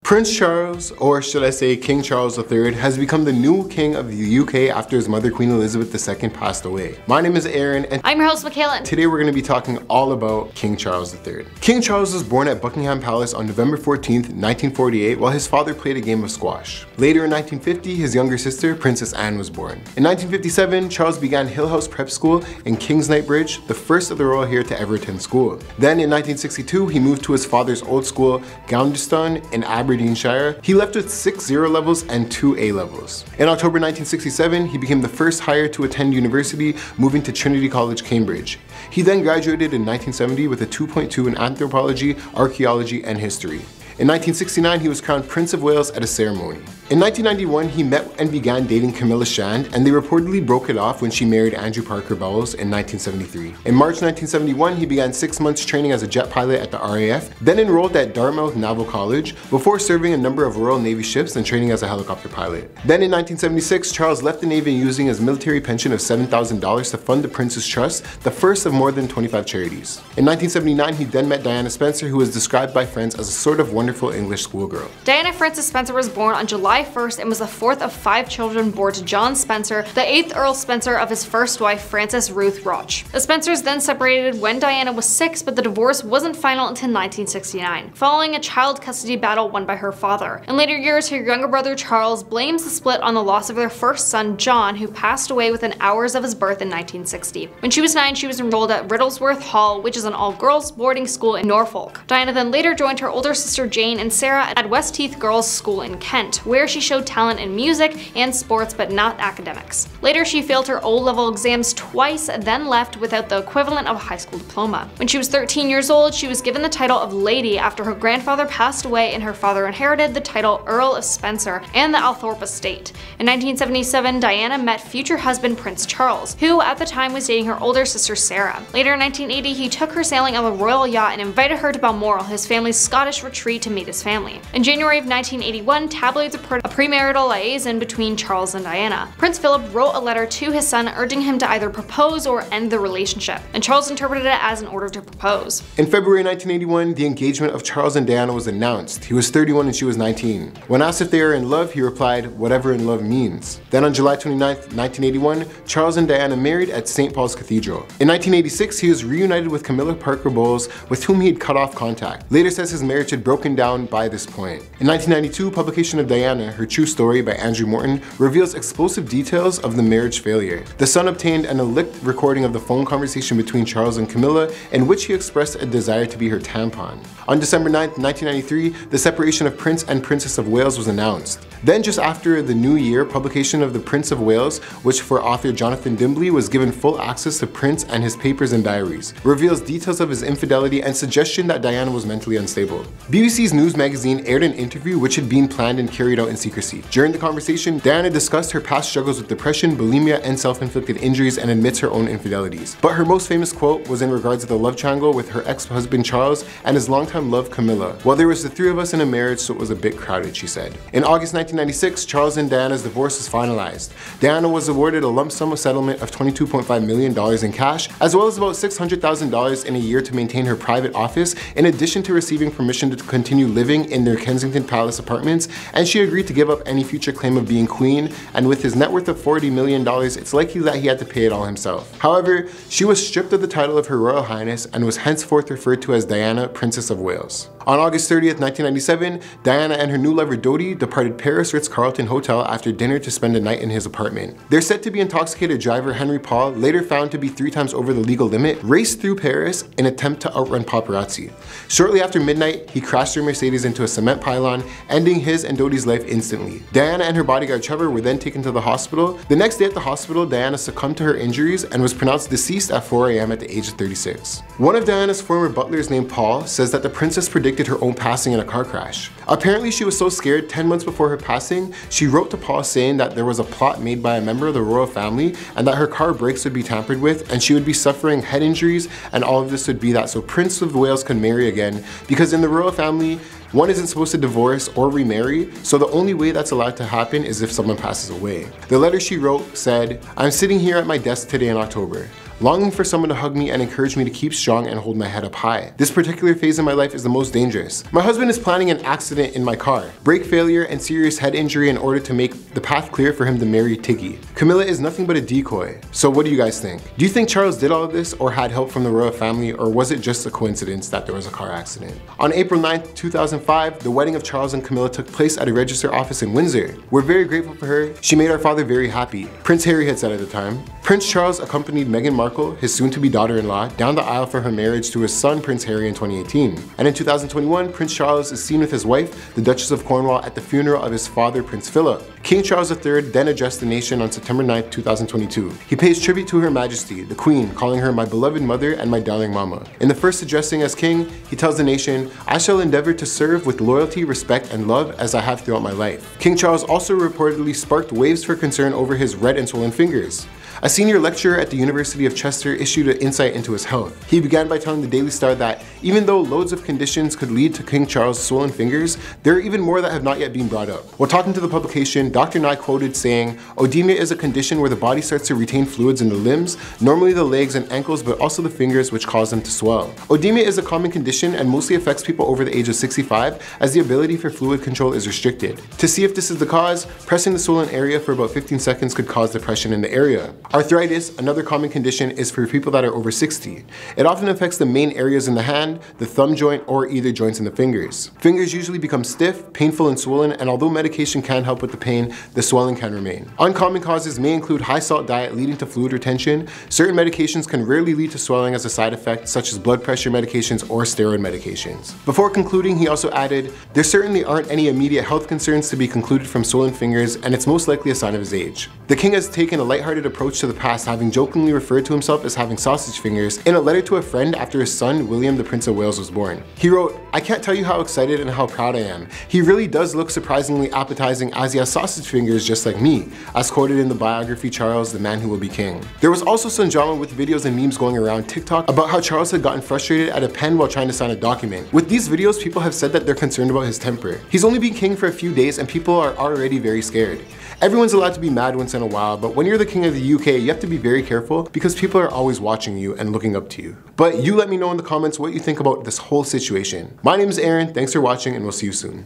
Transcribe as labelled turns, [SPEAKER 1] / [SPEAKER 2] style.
[SPEAKER 1] Prince Charles, or should I say King Charles III, has become the new king of the UK after his mother Queen Elizabeth II passed away. My name is Aaron and
[SPEAKER 2] I'm your host Michaela.
[SPEAKER 1] Today we're going to be talking all about King Charles III. King Charles was born at Buckingham Palace on November 14th, 1948 while his father played a game of squash. Later in 1950, his younger sister, Princess Anne, was born. In 1957, Charles began Hill House Prep School in Kings Knightsbridge, the first of the royal heir to ever attend school. Then in 1962, he moved to his father's old school, Goundiston, in Aberdeenshire. He left with 6 0 levels and 2 A levels. In October 1967, he became the first hire to attend university, moving to Trinity College, Cambridge. He then graduated in 1970 with a 2.2 in anthropology, archaeology, and history. In 1969, he was crowned Prince of Wales at a ceremony. In 1991, he met and began dating Camilla Shand, and they reportedly broke it off when she married Andrew Parker Bowles in 1973. In March 1971, he began 6 months training as a jet pilot at the RAF, then enrolled at Dartmouth Naval College, before serving a number of Royal Navy ships and training as a helicopter pilot. Then in 1976, Charles left the Navy using his military pension of $7,000 to fund the Prince's Trust, the first of more than 25 charities. In 1979, he then met Diana Spencer, who was described by friends as a sort of wonderful English schoolgirl.
[SPEAKER 2] Diana Frances Spencer was born on July 1st and was the fourth of 5 children born to John Spencer, the 8th Earl Spencer of his first wife, Frances Ruth Roch. The Spencers then separated when Diana was 6, but the divorce wasn't final until 1969, following a child custody battle won by her father. In later years, her younger brother Charles blames the split on the loss of their first son, John, who passed away within hours of his birth in 1960. When she was 9, she was enrolled at Riddlesworth Hall, which is an all-girls boarding school in Norfolk. Diana then later joined her older sister Jane and Sarah at Westheath Girls' School in Kent, where she showed talent in music and sports but not academics. Later, she failed her O-level exams twice, then left without the equivalent of a high school diploma. When she was 13 years old, she was given the title of Lady after her grandfather passed away and her father inherited the title Earl of Spencer and the Althorp estate. In 1977, Diana met future husband Prince Charles, who at the time was dating her older sister Sarah. Later in 1980, he took her sailing on a royal yacht and invited her to Balmoral, his family's Scottish retreat, to meet his family. In January of 1981, tabloids reported a premarital liaison between Charles and Diana. Prince Philip wrote a letter to his son urging him to either propose or end the relationship, and Charles interpreted it as an order to propose.
[SPEAKER 1] In February 1981, the engagement of Charles and Diana was announced. He was 31 and she was 19. When asked if they were in love, he replied, "Whatever in love means." Then on July 29th, 1981, Charles and Diana married at St. Paul's Cathedral. In 1986, he was reunited with Camilla Parker Bowles, with whom he had cut off contact. Later says his marriage had broken down by this point. In 1992, publication of Diana, Her True Story by Andrew Morton, reveals explosive details of the marriage failure. The Sun obtained an leaked recording of the phone conversation between Charles and Camilla in which he expressed a desire to be her tampon. On December 9th, 1993, the separation of Prince and Princess of Wales was announced. Then just after the new year, publication of The Prince of Wales, which for author Jonathan Dimbley was given full access to Prince and his papers and diaries, reveals details of his infidelity and suggestion that Diana was mentally unstable. BBC's News magazine aired an interview which had been planned and carried out in secrecy. During the conversation, Diana discussed her past struggles with depression, bulimia, and self-inflicted injuries and admits her own infidelities. But her most famous quote was in regards to the love triangle with her ex-husband Charles and his longtime love Camilla. "Well, there was the 3 of us in a marriage, so it was a bit crowded," she said. In August 1996, Charles and Diana's divorce was finalized. Diana was awarded a lump sum of settlement of $22.5 million in cash, as well as about $600,000 in a year to maintain her private office, in addition to receiving permission to continue living in their Kensington Palace apartments, and she agreed to give up any future claim of being queen, and with his net worth of $40 million, it's likely that he had to pay it all himself. However, she was stripped of the title of Her Royal Highness and was henceforth referred to as Diana, Princess of Wales. On August 30th, 1997, Diana and her new lover Dodi departed Paris Ritz-Carlton Hotel after dinner to spend a night in his apartment. Their said to be intoxicated driver Henry Paul, later found to be 3 times over the legal limit, raced through Paris in an attempt to outrun paparazzi. Shortly after midnight, he crashed their Mercedes into a cement pylon, ending his and Dodi's life instantly. Diana and her bodyguard Trevor were then taken to the hospital. The next day at the hospital, Diana succumbed to her injuries and was pronounced deceased at 4 a.m. at the age of 36. One of Diana's former butlers named Paul says that the princess predicted her own passing in a car crash. Apparently she was so scared 10 months before her passing, she wrote to Paul saying that there was a plot made by a member of the royal family and that her car brakes would be tampered with and she would be suffering head injuries, and all of this would be that so Prince of Wales could marry again, because in the royal family, one isn't supposed to divorce or remarry, so the only way that's allowed to happen is if someone passes away. The letter she wrote said, "I'm sitting here at my desk today in October. longing for someone to hug me and encourage me to keep strong and hold my head up high. This particular phase in my life is the most dangerous. My husband is planning an accident in my car, brake failure and serious head injury in order to make the path clear for him to marry Tiggy. Camilla is nothing but a decoy. So what do you guys think? Do you think Charles did all of this or had help from the royal family, or was it just a coincidence that there was a car accident? On April 9th, 2005, the wedding of Charles and Camilla took place at a register office in Windsor. We're very grateful for her. She made our father very happy, Prince Harry had said at the time. Prince Charles accompanied Meghan Markle, his soon-to-be daughter-in-law, down the aisle for her marriage to his son Prince Harry in 2018. And in 2021, Prince Charles is seen with his wife, the Duchess of Cornwall, at the funeral of his father, Prince Philip. King Charles III then addressed the nation on September 9, 2022. He pays tribute to Her Majesty, the Queen, calling her my beloved mother and my darling mama. In the first addressing as king, he tells the nation, "I shall endeavor to serve with loyalty, respect, and love as I have throughout my life." King Charles also reportedly sparked waves for concern over his red and swollen fingers. A senior lecturer at the University of Chester issued an insight into his health. He began by telling the Daily Star that even though loads of conditions could lead to King Charles' swollen fingers, there are even more that have not yet been brought up. While talking to the publication, Dr. Nye quoted saying, "Oedemia is a condition where the body starts to retain fluids in the limbs, normally the legs and ankles, but also the fingers, which cause them to swell. Oedemia is a common condition and mostly affects people over the age of 65, as the ability for fluid control is restricted. To see if this is the cause, pressing the swollen area for about 15 seconds could cause depression in the area." Arthritis, another common condition, is for people that are over 60. It often affects the main areas in the hand, the thumb joint, or either joints in the fingers. Fingers usually become stiff, painful, and swollen, and although medication can help with the pain, the swelling can remain. Uncommon causes may include high salt diet leading to fluid retention. Certain medications can rarely lead to swelling as a side effect, such as blood pressure medications or steroid medications. Before concluding, he also added, "There certainly aren't any immediate health concerns to be concluded from swollen fingers, and it's most likely a sign of his age." The king has taken a lighthearted approach to the past, having jokingly referred to himself as having sausage fingers in a letter to a friend after his son, William the Prince of Wales, was born. He wrote, "I can't tell you how excited and how proud I am. He really does look surprisingly appetizing, as he has sausage fingers just like me," as quoted in the biography Charles, the Man Who Will Be King. There was also some drama with videos and memes going around TikTok about how Charles had gotten frustrated at a pen while trying to sign a document. With these videos, people have said that they're concerned about his temper. He's only been king for a few days and people are already very scared. Everyone's allowed to be mad once in a while, but when you're the king of the UK, you have to be very careful because people are always watching you and looking up to you. But you let me know in the comments what you think about this whole situation. My name is Aaron, thanks for watching, and we'll see you soon.